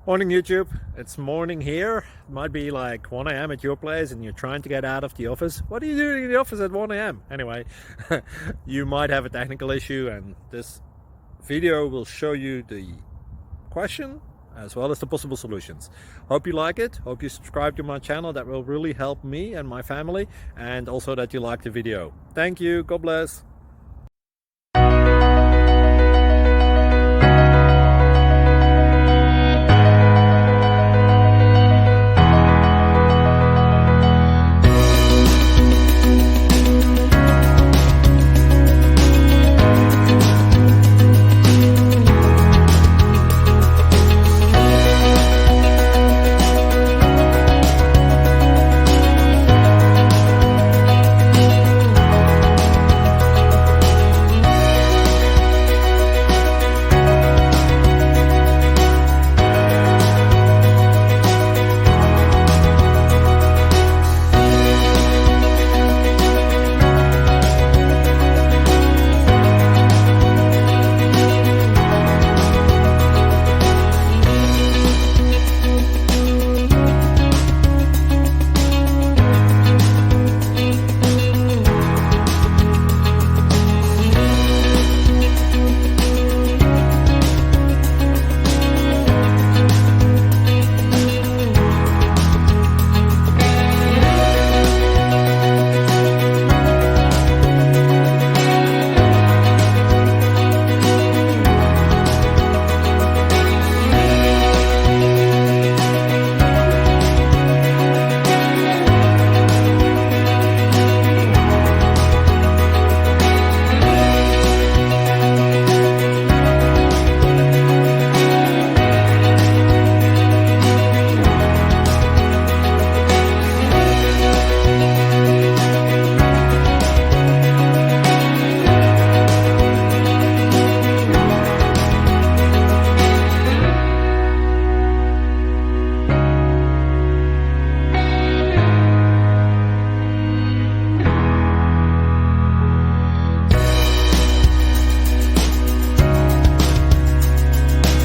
Morning YouTube, it's morning here. It might be like 1 a.m. at your place and you're trying to get out of the office. What are you doing in the office at 1 a.m.? Anyway, you might have a technical issue and this video will show you the question as well as the possible solutions. Hope you like it, hope you subscribe to my channel. That will really help me and my family, and also that you like the video. Thank you, God bless.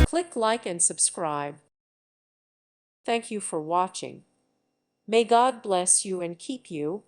Click like and subscribe. Thank you for watching. May God bless you and keep you.